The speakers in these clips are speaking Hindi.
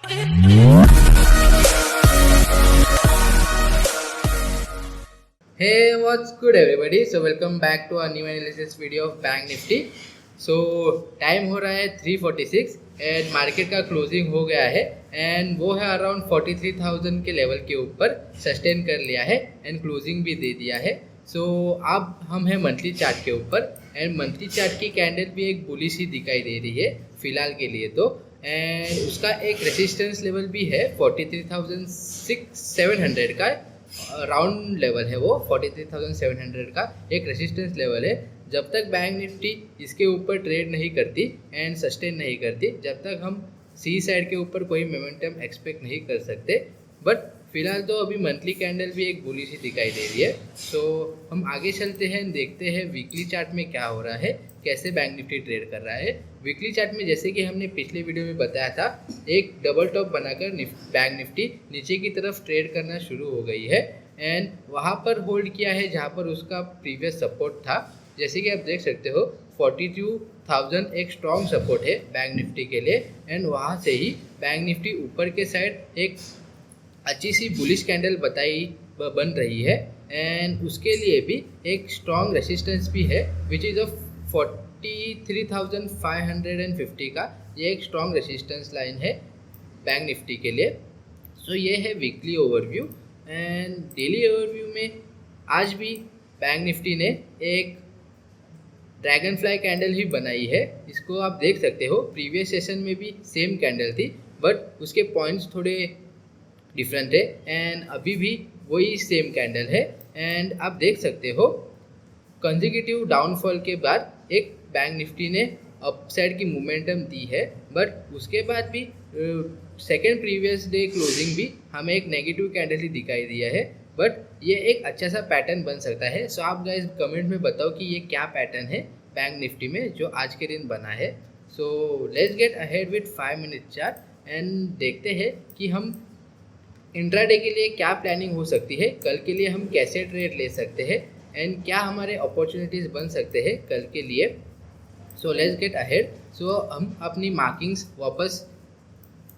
Hey, what's good everybody? So welcome back to our new analysis video of Bank Nifty. So time हो रहा है 3:46 एंड मार्केट का क्लोजिंग हो गया है एंड वो है अराउंड 43,000 के लेवल के ऊपर सस्टेन कर लिया है एंड क्लोजिंग भी दे दिया है. सो अब हम हैं मंथली चार्ट के ऊपर एंड मंथली चार्ट की कैंडल भी एक बुलिश ही दिखाई दे रही है फिलहाल के लिए तो. एंड उसका एक रेसिस्टेंस लेवल भी है 43,700 का राउंड लेवल है. वो 43,700 का एक रेसिस्टेंस लेवल है. जब तक बैंक निफ्टी इसके ऊपर ट्रेड नहीं करती एंड सस्टेन नहीं करती, जब तक हम सी साइड के ऊपर कोई मोमेंटम एक्सपेक्ट नहीं कर सकते. बट फिलहाल तो अभी मंथली कैंडल भी एक बुलिश ही दिखाई दे रही है. तो हम आगे चलते हैं, देखते हैं वीकली चार्ट में क्या हो रहा है, कैसे बैंक निफ्टी ट्रेड कर रहा है. वीकली चार्ट में जैसे कि हमने पिछले वीडियो में बताया था, एक डबल टॉप बनाकर बैंक निफ्टी नीचे की तरफ ट्रेड करना शुरू हो गई है एंड वहाँ पर होल्ड किया है जहाँ पर उसका प्रीवियस सपोर्ट था. जैसे कि आप देख सकते हो 42,000 एक स्ट्रॉन्ग सपोर्ट है बैंक निफ्टी के लिए एंड वहाँ से ही बैंक निफ्टी ऊपर के साइड एक अच्छी सी बुलिश कैंडल बन रही है एंड उसके लिए भी एक स्ट्रॉन्ग रेसिस्टेंस भी है विच इज़ ऑफ 43,550 का. ये एक स्ट्रॉन्ग रेसिस्टेंस लाइन है बैंक निफ्टी के लिए. सो ये है weekly overview and daily overview में आज भी बैंक निफ्टी ने एक ड्रैगन फ्लाई कैंडल ही बनाई है. इसको आप देख सकते हो, प्रीवियस सेशन में भी सेम कैंडल थी बट उसके पॉइंट्स थोड़े डिफरेंट है एंड अभी भी वही सेम कैंडल है. एंड आप देख सकते हो कंसेक्यूटिव डाउनफॉल के बाद एक बैंक निफ्टी ने अपसाइड की मोमेंटम दी है बट उसके बाद भी सेकेंड प्रीवियस डे क्लोजिंग भी हमें एक नेगेटिव कैंडल ही दिखाई दिया है. बट ये एक अच्छा सा पैटर्न बन सकता है. सो आप गाइस कमेंट में बताओ कि ये क्या पैटर्न है बैंक निफ्टी में जो आज के दिन बना है. सो let's get ahead with 5 minute chart and देखते हैं कि हम इंट्राडे के लिए क्या प्लानिंग हो सकती है, कल के लिए हम कैसे ट्रेड ले सकते हैं एंड क्या हमारे अपॉर्चुनिटीज़ बन सकते हैं कल के लिए. So let's get ahead. So हम अपनी मार्किंग्स वापस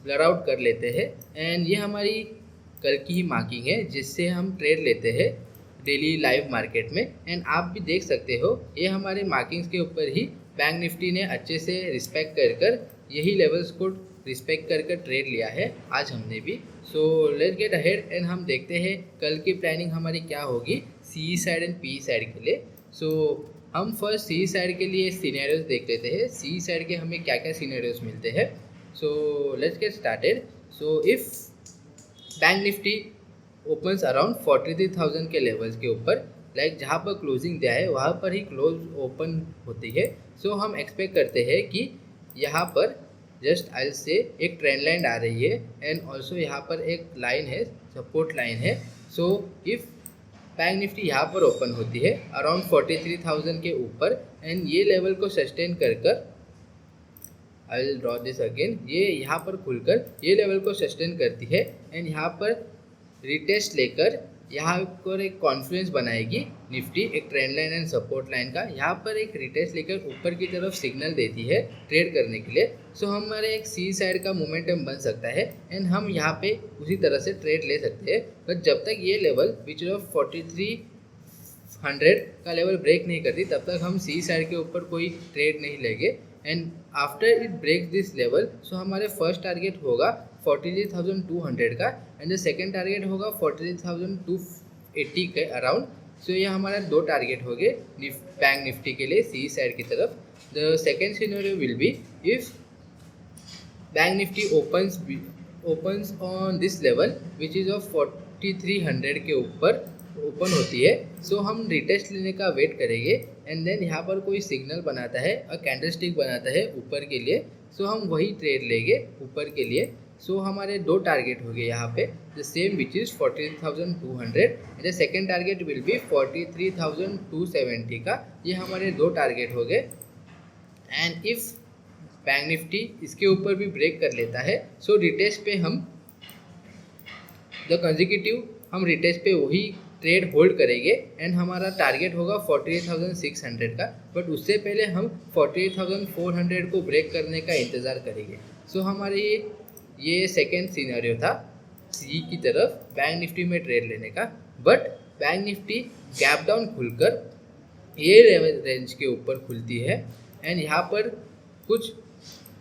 ब्लर आउट कर लेते हैं एंड ये हमारी कल की ही मार्किंग है जिससे हम ट्रेड लेते हैं डेली लाइव मार्केट में. एंड आप भी देख सकते हो ये हमारे मार्किंग्स के ऊपर ही बैंक निफ्टी ने अच्छे से रिस्पेक्ट कर यही लेवल्स को रिस्पेक्ट कर ट्रेड लिया है आज हमने भी. सो लेट्स गेट अहेड एंड हम देखते हैं कल की प्लानिंग हमारी क्या होगी सी साइड एंड पी साइड के लिए. सो हम फर्स्ट सी साइड के लिए सिनेरियोज देख लेते हैं, सी साइड के हमें क्या क्या सिनेरियोज मिलते हैं. सो let's get started. So if bank Nifty opens around 43,000 के लेवल्स के ऊपर, लाइक जहाँ पर क्लोजिंग दिया है वहाँ पर ही क्लोज ओपन होती है. सो हम एक्सपेक्ट करते हैं कि यहाँ पर जस्ट आई से एक ट्रेंड लाइन आ रही है एंड ऑल्सो यहाँ पर एक लाइन है, सपोर्ट लाइन है. सो इफ़ बैंक निफ्टी यहाँ पर ओपन होती है अराउंड 43,000 के ऊपर एंड ये लेवल को सस्टेन कर I will draw this again, ये यहाँ पर खुलकर ये लेवल को सस्टेन करती है एंड यहाँ पर रिटेस्ट लेकर यहाँ पर एक कॉन्फ्लुएंस बनाएगी निफ्टी एक trend line and support line का. यहाँ पर एक रिटेस्ट लेकर ऊपर की तरफ सिग्नल देती है ट्रेड करने के लिए. सो हमारे एक सी साइड का मोमेंटम बन सकता है एंड हम यहाँ पे उसी तरह से ट्रेड ले सकते हैं. बट जब तक ये लेवल विच ऑफ 4300 का लेवल ब्रेक नहीं करती तब तक हम सी साइड के ऊपर कोई ट्रेड नहीं लेंगे. And after it break this level, so हमारे फर्स्ट टारगेट होगा 43,200 का एंड द सेकेंड टारगेट होगा 43,280 के अराउंड. सो ये हमारा दो टारगेट हो गए बैंक निफ्टी के लिए सी साइड की तरफ. The second scenario will be if bank Nifty opens on this level which is of 4300 के ऊपर ओपन होती है. सो हम रिटेस्ट लेने का वेट करेंगे एंड देन यहाँ पर कोई सिग्नल बनाता है और कैंडलस्टिक बनाता है ऊपर के लिए. सो हम वही ट्रेड लेंगे ऊपर के लिए. सो हमारे दो टारगेट हो गए यहाँ पे, the same which is 43,200 and the second target will be 43,270 का. ये हमारे दो टारगेट हो गए. एंड इफ़ बैंक निफ्टी इसके ऊपर भी ब्रेक कर लेता है, सो रिटेस्ट पे हम द कंसेक्यूटिव हम रिटेस्ट पे वही ट्रेड होल्ड करेंगे एंड हमारा टारगेट होगा 48,600 का. बट उससे पहले हम 48,400 को ब्रेक करने का इंतज़ार करेंगे. सो हमारे ये ये सेकेंड सिनेरियो था सी की तरफ बैंक निफ्टी में ट्रेड लेने का, but bank Nifty gap down खुलकर ये रेंज के ऊपर खुलती है एंड यहाँ पर कुछ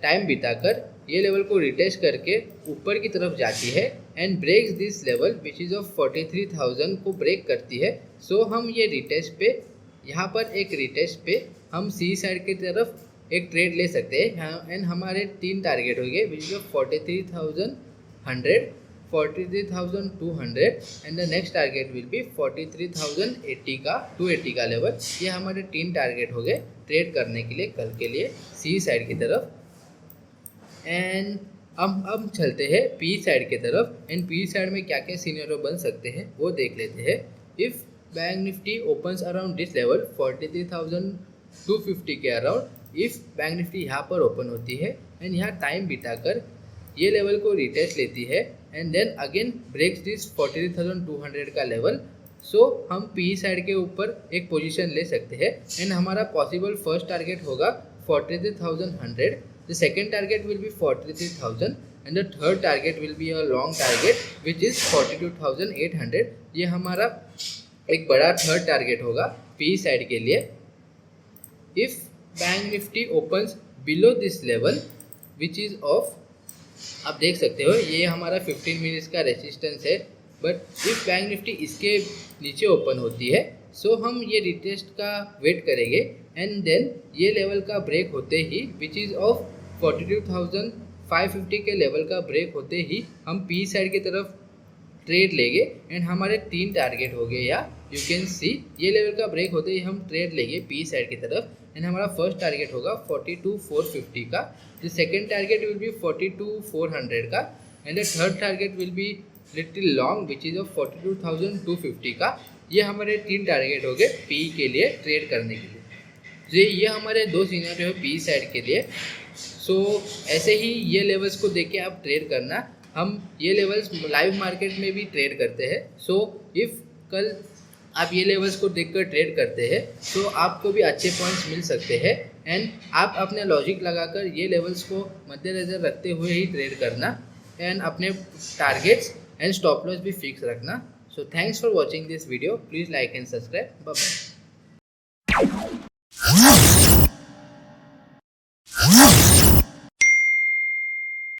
टाइम बिताकर ये लेवल को रिटेस्ट करके ऊपर की तरफ जाती है and breaks this level which is of 43,000 को ब्रेक करती है। सो हम ये रिटेस्ट पे यहाँ पर एक रिटेस्ट पे हम सी साइड की तरफ एक ट्रेड ले सकते हैं एंड हमारे 3 टारगेट हो गए which is of 43,100, 43,200 and the next target will be 43,080 का 280 का लेवल। ये हमारे 3 टारगेट हो गए ट्रेड करने के लिए कल के लिए सी साइड की तरफ। एंड हम चलते हैं पी साइड की तरफ एंड पी साइड में क्या क्या सिनेरियो बन सकते हैं वो देख लेते हैं। If bank Nifty opens around this level 43,250 के अराउंड, इफ़ बैंक निफ्टी यहाँ पर ओपन होती है एंड यहाँ टाइम बिताकर ये लेवल को रिटेस्ट लेती है and then again breaks this 43,200 का लेवल, सो हम पी साइड के ऊपर एक पोजीशन ले सकते हैं एंड हमारा पॉसिबल फर्स्ट टारगेट होगा 43,100, the second target will be 43,000 and the third target will be a long target which is 42,800। ये हमारा एक बड़ा थर्ड टारगेट होगा पी साइड के लिए। If bank Nifty opens below this level which is of, आप देख सकते हो ये हमारा 15 मिनट्स का रेजिस्टेंस है, बट इफ बैंक निफ्टी इसके नीचे ओपन होती है सो हम ये रिटेस्ट का वेट करेंगे एंड देन ये लेवल का ब्रेक होते ही विच इज़ ऑफ 42,550 के लेवल का ब्रेक होते ही हम पी साइड की तरफ ट्रेड लेंगे एंड हमारे 3 टारगेट हो गए, या यू कैन सी ये लेवल का ब्रेक होते ही हम ट्रेड लेंगे पी साइड की तरफ एंड हमारा फर्स्ट टारगेट होगा 42,450 का, the second target will be 42,400 का and the third target will be little long which is of 42,250 का। ये हमारे 3 टारगेट हो गए पी के लिए ट्रेड करने के लिए। तो ये हमारे 2 सिनेरियो है पी साइड के लिए। सो ऐसे ही ये लेवल्स को देख के आप ट्रेड करना, हम ये लेवल्स लाइव मार्केट में भी ट्रेड करते हैं। सो इफ़ कल आप ये लेवल्स को देखकर ट्रेड करते हैं तो आपको भी अच्छे पॉइंट्स मिल सकते हैं एंड आप अपने लॉजिक लगाकर ये लेवल्स को मद्देनज़र रखते हुए ही ट्रेड करना एंड अपने टारगेट्स एंड स्टॉप लॉस भी फिक्स रखना। So thanks for watching this video, please like and subscribe, bye bye.